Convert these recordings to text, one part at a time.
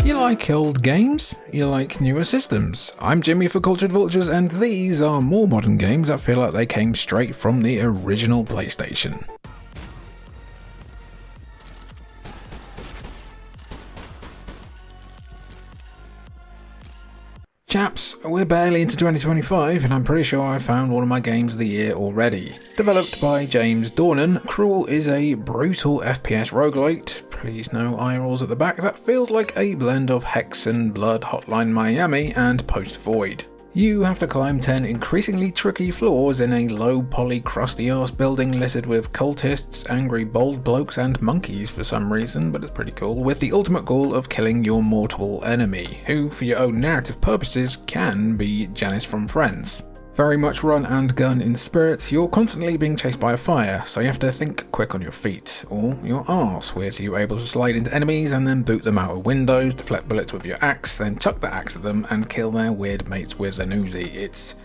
You like old games? You like newer systems? I'm Jimmy for Cultured Vultures, and these are more modern games that feel like they came straight from the original PlayStation. Chaps, we're barely into 2025 and I'm pretty sure I found one of my games of the year already. Developed by James Dornan, Cruel is a brutal FPS roguelite, please no eye rolls at the back, that feels like a blend of Hexen, Blood, Hotline Miami and Post Void. You have to climb 10 increasingly tricky floors in a low poly crusty arse building littered with cultists, angry bold blokes and monkeys for some reason, but it's pretty cool, with the ultimate goal of killing your mortal enemy, who for your own narrative purposes can be Janice from Friends. Very much run and gun in spirit, you're constantly being chased by a fire, so you have to think quick on your feet, or your arse, with you able to slide into enemies and then boot them out of windows, deflect bullets with your axe, then chuck the axe at them and kill their weird mates with an Uzi. It's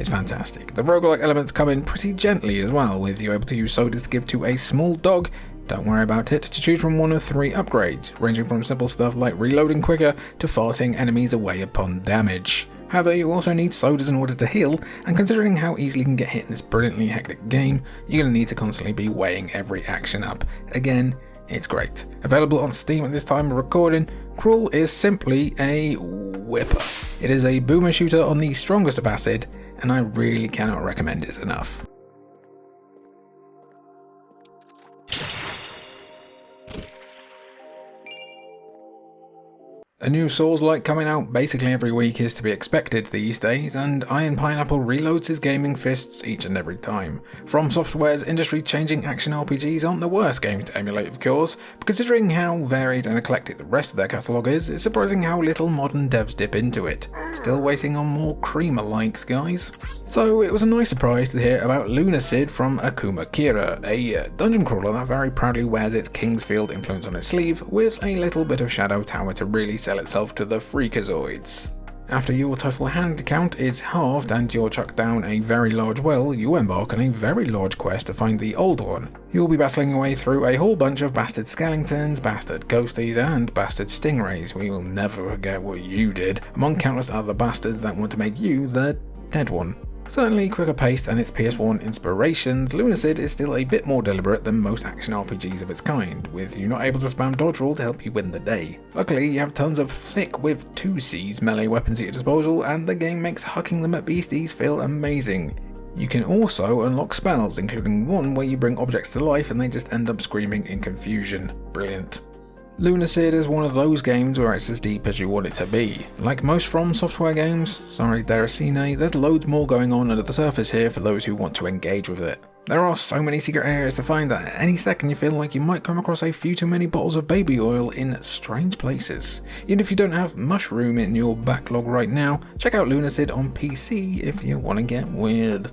fantastic. The roguelike elements come in pretty gently as well, with you able to use sodas to give to a small dog, don't worry about it, to choose from one of 3 upgrades, ranging from simple stuff like reloading quicker to farting enemies away upon damage. However, you also need sodas in order to heal, and considering how easily you can get hit in this brilliantly hectic game, you're going to need to constantly be weighing every action up. Again, it's great. Available on Steam at this time of recording, Cruel is simply a whipper. It is a boomer shooter on the strongest of acid, and I really cannot recommend it enough. A new Souls-like coming out basically every week is to be expected these days, and Iron Pineapple reloads his gaming fists each and every time. From Software's industry-changing action RPGs aren't the worst game to emulate, of course, but considering how varied and eclectic the rest of their catalogue is, it's surprising how little modern devs dip into it. Still waiting on more creamer-likes, guys. So it was a nice surprise to hear about Lunacid from Akuma Kira, a dungeon crawler that very proudly wears its Kingsfield influence on its sleeve, with a little bit of Shadow Tower to really sell itself to the freakazoids. After your total hand count is halved and you're chucked down a very large well, you embark on a very large quest to find the old one. You'll be battling your way through a whole bunch of bastard skeletons, bastard ghosties and bastard stingrays. We will never forget what you did, among countless other bastards that want to make you the dead one. Certainly quicker paced than its PS1 inspirations, Lunacid is still a bit more deliberate than most action RPGs of its kind, with you not able to spam dodge roll to help you win the day. Luckily, you have tons of thick with 2Cs melee weapons at your disposal, and the game makes hucking them at beasties feel amazing. You can also unlock spells, including one where you bring objects to life and they just end up screaming in confusion. Brilliant. Lunacid is one of those games where it's as deep as you want it to be. Like most From Software games, sorry Deracine, there's loads more going on under the surface here for those who want to engage with it. There are so many secret areas to find that at any second you feel like you might come across a few too many bottles of baby oil in strange places. Even if you don't have Mushroom in your backlog right now, check out Lunacid on PC if you want to get weird.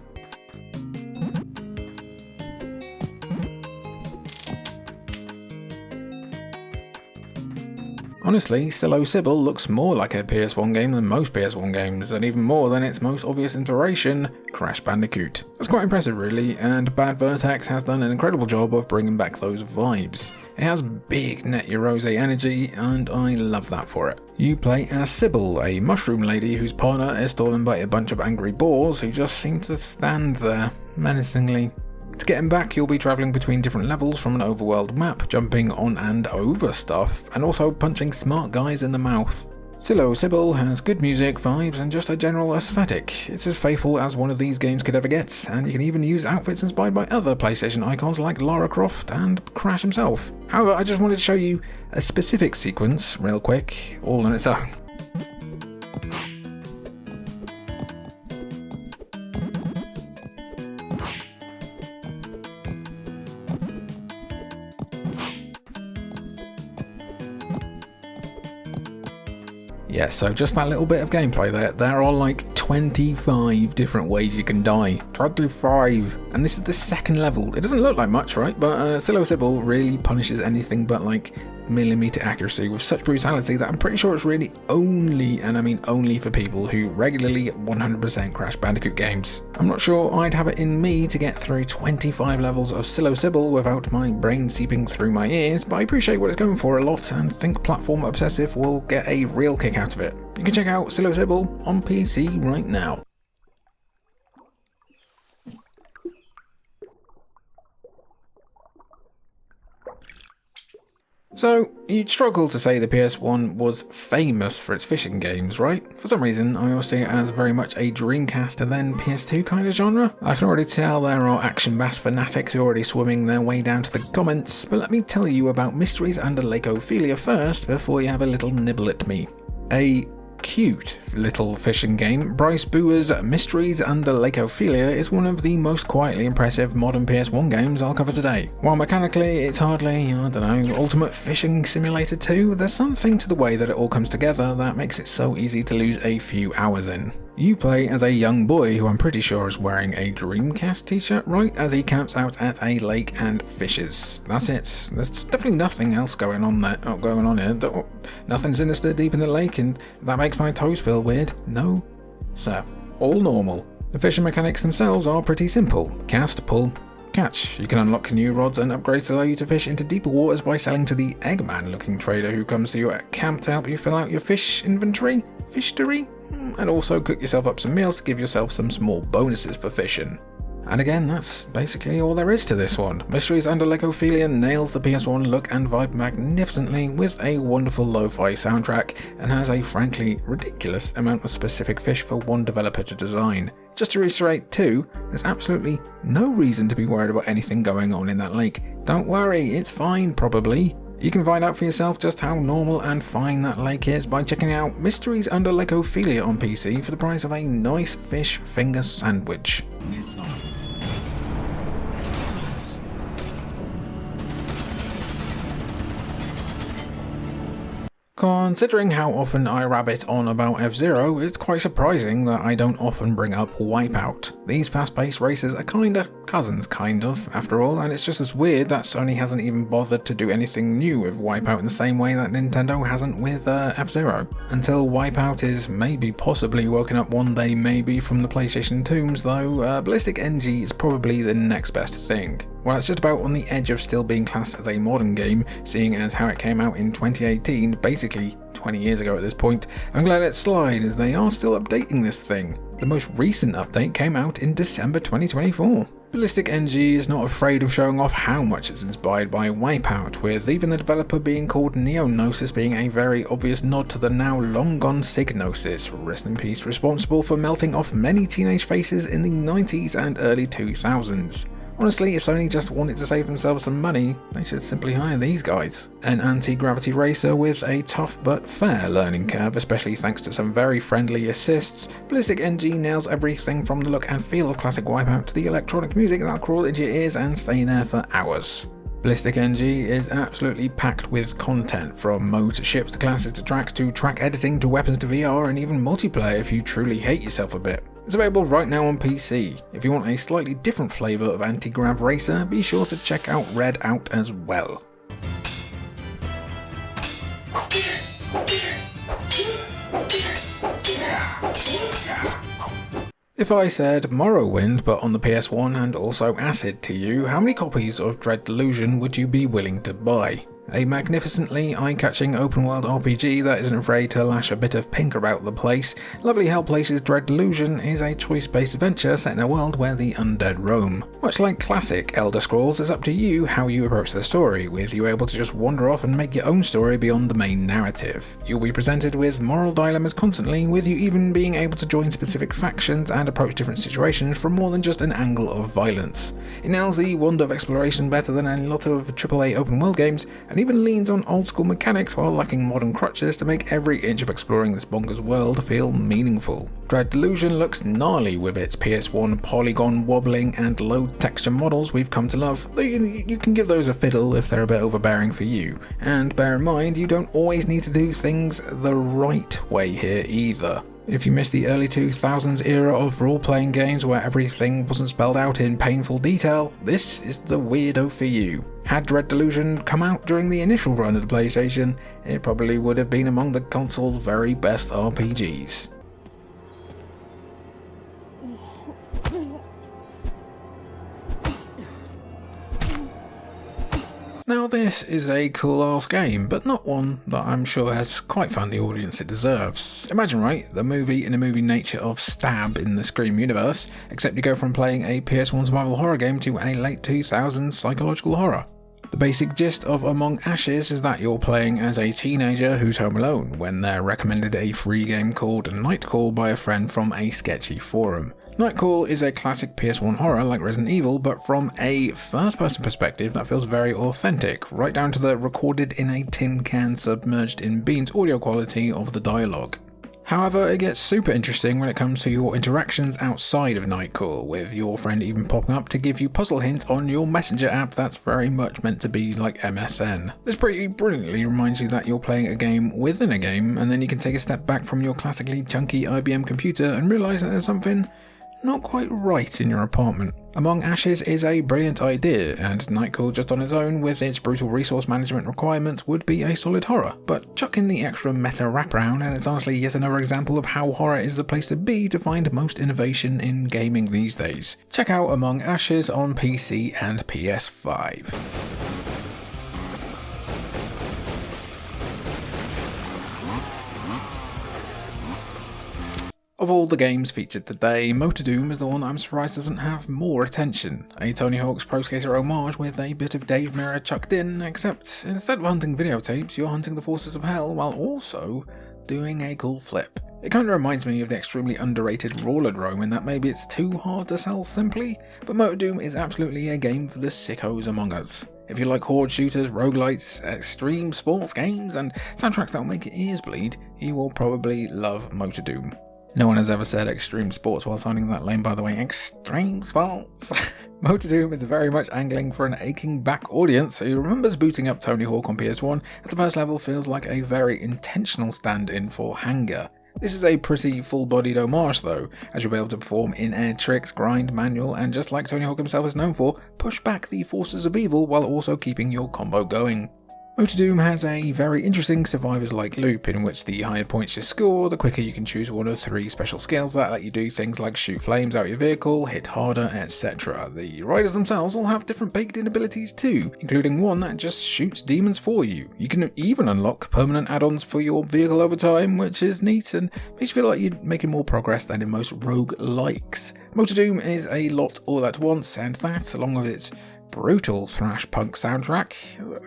Honestly, psilosybil looks more like a PS1 game than most PS1 games, and even more than its most obvious inspiration, Crash Bandicoot. That's quite impressive really, and Bad Vertex has done an incredible job of bringing back those vibes. It has big Net Your Rose energy, and I love that for it. You play as Sybil, a mushroom lady whose partner is stolen by a bunch of angry boars who just seem to stand there, menacingly. To get him back, you'll be travelling between different levels from an overworld map, jumping on and over stuff, and also punching smart guys in the mouth. psilosybil has good music, vibes, and just a general aesthetic. It's as faithful as one of these games could ever get, and you can even use outfits inspired by other PlayStation icons like Lara Croft and Crash himself. However, I just wanted to show you a specific sequence, real quick, all on its own. Yeah, so just that little bit of gameplay there are like 25 different ways you can die. 25! And this is the second level. It doesn't look like much, right? But psilosybil really punishes anything but like millimeter accuracy with such brutality that I'm pretty sure it's really only, and I mean only for people who regularly 100% Crash Bandicoot games. I'm not sure I'd have it in me to get through 25 levels of psilosybil without my brain seeping through my ears, but I appreciate what it's going for a lot and think Platform Obsessive will get a real kick out of it. You can check out psilosybil on PC right now. So, you'd struggle to say the PS1 was famous for its fishing games, right? For some reason, I always see it as very much a Dreamcast and then PS2 kind of genre. I can already tell there are action bass fanatics who are already swimming their way down to the comments, but let me tell you about Mysteries Under Lake Ophelia first before you have a little nibble at me. A cute little fishing game, Bryce Boer's Mysteries Under Lake Ophelia is one of the most quietly impressive modern PS1 games I'll cover today. While mechanically it's hardly, I don't know, Ultimate Fishing Simulator 2, there's something to the way that it all comes together that makes it so easy to lose a few hours in. You play as a young boy who I'm pretty sure is wearing a Dreamcast t-shirt, right, as he camps out at a lake and fishes. That's it. There's definitely nothing else going on here. Nothing sinister deep in the lake, and that makes my toes feel weird. No, sir. All normal. The fishing mechanics themselves are pretty simple. Cast, pull, catch. You can unlock new rods and upgrades to allow you to fish into deeper waters by selling to the Eggman-looking trader who comes to you at camp to help you fill out your fish inventory. Fishery? And also cook yourself up some meals to give yourself some small bonuses for fishing. And again, that's basically all there is to this one. Mysteries Under Lake Ophelia nails the PS1 look and vibe magnificently with a wonderful lo-fi soundtrack and has a frankly ridiculous amount of specific fish for one developer to design. Just to reiterate too, there's absolutely no reason to be worried about anything going on in that lake. Don't worry, it's fine probably. You can find out for yourself just how normal and fine that lake is by checking out Mysteries Under Lake Ophelia on PC for the price of a nice fish finger sandwich. Considering how often I rabbit on about F-Zero, it's quite surprising that I don't often bring up Wipeout. These fast-paced races are kinda cousins, after all, and it's just as weird that Sony hasn't even bothered to do anything new with Wipeout in the same way that Nintendo hasn't with F-Zero. Until Wipeout is possibly woken up one day maybe from the PlayStation tombs though, BallisticNG is probably the next best thing. While it's just about on the edge of still being classed as a modern game, seeing as how it came out in 2018, basically 20 years ago at this point, I'm glad it slid as they are still updating this thing. The most recent update came out in December 2024. BallisticNG is not afraid of showing off how much it's inspired by Wipeout, with even the developer being called Neognosis being a very obvious nod to the now long gone Psygnosis, rest in peace, responsible for melting off many teenage faces in the 90s and early 2000s. Honestly, if Sony just wanted to save themselves some money, they should simply hire these guys. An anti-gravity racer with a tough but fair learning curve, especially thanks to some very friendly assists, BallisticNG nails everything from the look and feel of classic Wipeout to the electronic music that'll crawl into your ears and stay there for hours. BallisticNG is absolutely packed with content, from modes to ships to classes to tracks to track editing to weapons to VR and even multiplayer if you truly hate yourself a bit. It's available right now on PC. If you want a slightly different flavour of anti-grav racer, be sure to check out Red Out as well. If I said Morrowind but on the PS1 and also Acid to you, how many copies of Dread Delusion would you be willing to buy? A magnificently eye-catching open-world RPG that isn't afraid to lash a bit of pink about the place, Lovely Hell Place's Dread Delusion is a choice-based adventure set in a world where the undead roam. Much like classic Elder Scrolls, it's up to you how you approach the story, with you able to just wander off and make your own story beyond the main narrative. You'll be presented with moral dilemmas constantly, with you even being able to join specific factions and approach different situations from more than just an angle of violence. It nails the wonder of exploration better than a lot of AAA open-world games, and even leans on old-school mechanics while lacking modern crutches to make every inch of exploring this bonkers world feel meaningful. Dread Delusion looks gnarly with its PS1 polygon wobbling and low texture models we've come to love, though you can give those a fiddle if they're a bit overbearing for you. And bear in mind, you don't always need to do things the right way here either. If you missed the early 2000s era of role-playing games where everything wasn't spelled out in painful detail, this is the weirdo for you. Had Dread Delusion come out during the initial run of the PlayStation, it probably would have been among the console's very best RPGs. Now this is a cool ass game, but not one that I'm sure has quite found the audience it deserves. Imagine, right, the movie in the movie nature of Stab in the Scream universe, except you go from playing a PS1 survival horror game to a late 2000s psychological horror. The basic gist of Among Ashes is that you're playing as a teenager who's home alone when they're recommended a free game called Nightcall by a friend from a sketchy forum. Nightcall is a classic PS1 horror like Resident Evil, but from a first-person perspective that feels very authentic, right down to the recorded in a tin can submerged in beans audio quality of the dialogue. However, it gets super interesting when it comes to your interactions outside of Nightcall, with your friend even popping up to give you puzzle hints on your messenger app that's very much meant to be like MSN. This pretty brilliantly reminds you that you're playing a game within a game, and then you can take a step back from your classically chunky IBM computer and realise that there's something not quite right in your apartment. Among Ashes is a brilliant idea, and Nightcall just on its own with its brutal resource management requirements would be a solid horror, but chuck in the extra meta wraparound and it's honestly yet another example of how horror is the place to be to find most innovation in gaming these days. Check out Among Ashes on PC and PS5. Of all the games featured today, Motordoom is the one that I'm surprised doesn't have more attention. A Tony Hawk's Pro Skater homage with a bit of Dave Mirra chucked in, except instead of hunting videotapes, you're hunting the forces of hell while also doing a cool flip. It kind of reminds me of the extremely underrated Rollerdrome in that maybe it's too hard to sell simply, but Motordoom is absolutely a game for the sickos among us. If you like horde shooters, roguelites, extreme sports games, and soundtracks that will make your ears bleed, you will probably love Motordoom. No one has ever said extreme sports while sounding that lame, by the way. Extreme sports. Motordoom is very much angling for an aching back audience who remembers booting up Tony Hawk on PS1, as the first level feels like a very intentional stand-in for Hangar. This is a pretty full-bodied homage though, as you'll be able to perform in-air tricks, grind, manual, and just like Tony Hawk himself is known for, push back the forces of evil while also keeping your combo going. Motordoom has a very interesting survivors-like loop in which the higher points you score, the quicker you can choose one of 3 special skills that let you do things like shoot flames out your vehicle, hit harder, etc. The riders themselves all have different baked-in abilities too, including one that just shoots demons for you. You can even unlock permanent add-ons for your vehicle over time, which is neat and makes you feel like you're making more progress than in most rogue-likes. Motordoom is a lot all at once, and that, along with its brutal thrash punk soundtrack,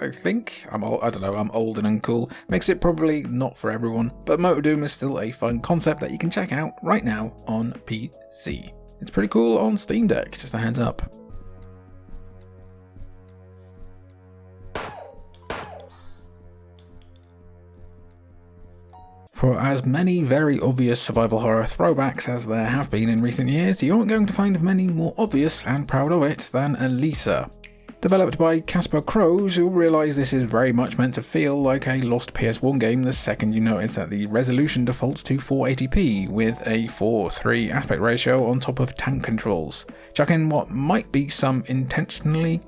I think. I'm old and uncool. Makes it probably not for everyone, but Motordoom is still a fun concept that you can check out right now on PC. It's pretty cool on Steam Deck, just a heads up. For as many very obvious survival horror throwbacks as there have been in recent years, you aren't going to find many more obvious and proud of it than Alisa. Developed by Casper Crows, you'll realise this is very much meant to feel like a lost PS1 game the second you notice that the resolution defaults to 480p with a 4:3 aspect ratio on top of tank controls. Chuck in what might be some intentionally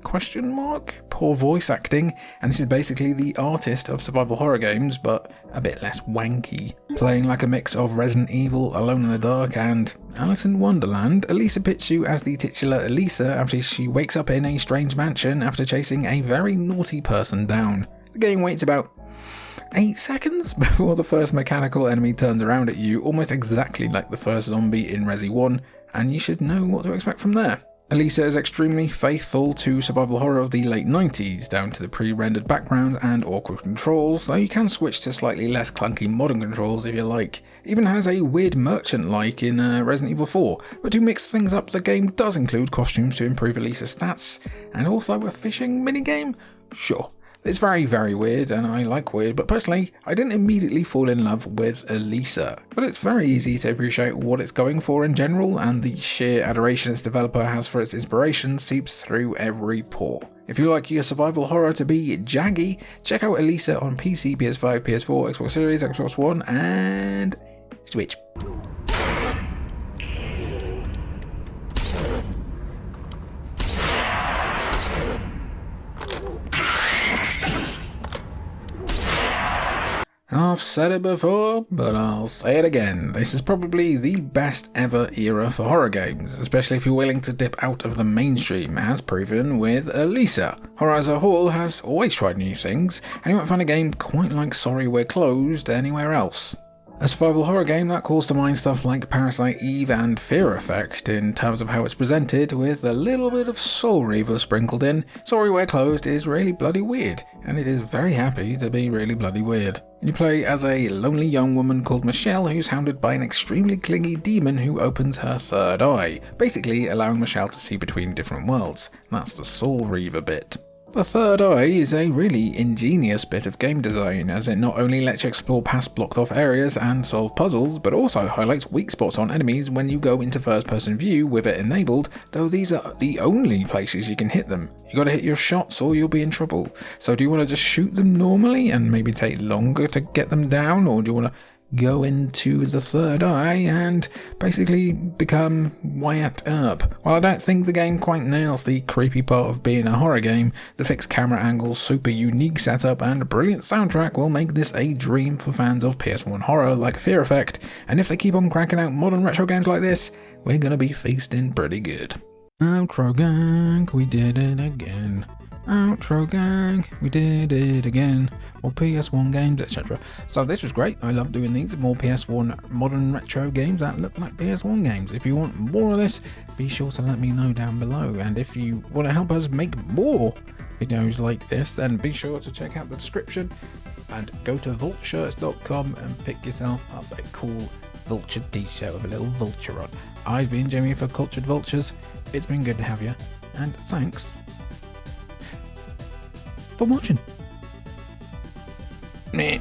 poor voice acting, and this is basically the artist of survival horror games, but a bit less wanky. Playing like a mix of Resident Evil, Alone in the Dark, and Alice in Wonderland, Alisa pits you as the titular Alisa after she wakes up in a strange mansion after chasing a very naughty person down. The game waits about 8 seconds before the first mechanical enemy turns around at you, almost exactly like the first zombie in Resi 1, and you should know what to expect from there. Alisa is extremely faithful to survival horror of the late 90s, down to the pre-rendered backgrounds and awkward controls, though you can switch to slightly less clunky modern controls if you like. Even has a weird merchant-like in Resident Evil 4, but to mix things up, the game does include costumes to improve Alisa's stats, and also a fishing minigame? Sure. It's very, very weird, and I like weird, but personally, I didn't immediately fall in love with Alisa. But it's very easy to appreciate what it's going for in general, and the sheer adoration its developer has for its inspiration seeps through every pore. If you like your survival horror to be jaggy, check out Alisa on PC, PS5, PS4, Xbox Series, Xbox One, and Switch. I've said it before, but I'll say it again. This is probably the best ever era for horror games, especially if you're willing to dip out of the mainstream, as proven with Alisa. Horror as a whole has always tried new things, and you won't find a game quite like Sorry We're Closed anywhere else. A survival horror game that calls to mind stuff like Parasite Eve and Fear Effect in terms of how it's presented, with a little bit of Soul Reaver sprinkled in. Sorry We're Closed is really bloody weird, and it is very happy to be really bloody weird. You play as a lonely young woman called Michelle who's hounded by an extremely clingy demon who opens her third eye, basically allowing Michelle to see between different worlds. That's the Soul Reaver bit. The third eye is a really ingenious bit of game design, as it not only lets you explore past blocked off areas and solve puzzles, but also highlights weak spots on enemies when you go into first person view with it enabled, though these are the only places you can hit them. You gotta hit your shots or you'll be in trouble. So do you want to just shoot them normally and maybe take longer to get them down, or do you want to go into the third eye and basically become wired up? While I don't think the game quite nails the creepy part of being a horror game, the fixed camera angles, super unique setup and brilliant soundtrack will make this a dream for fans of PS1 horror like Fear Effect, and if they keep on cranking out modern retro games like this, we're gonna be feasting pretty good. Outro gang, we did it again. Outro gang, we did it again. More PS1 games, etc. So this was great. I love doing these. More PS1 modern retro games that look like PS1 games. If you want more of this, be sure to let me know down below. And if you want to help us make more videos like this, then be sure to check out the description and go to vultures.com and pick yourself up a cool vulture t-shirt with a little vulture on. I've been Jamie for Cultured Vultures. It's been good to have you, and thanks for watching. Meh.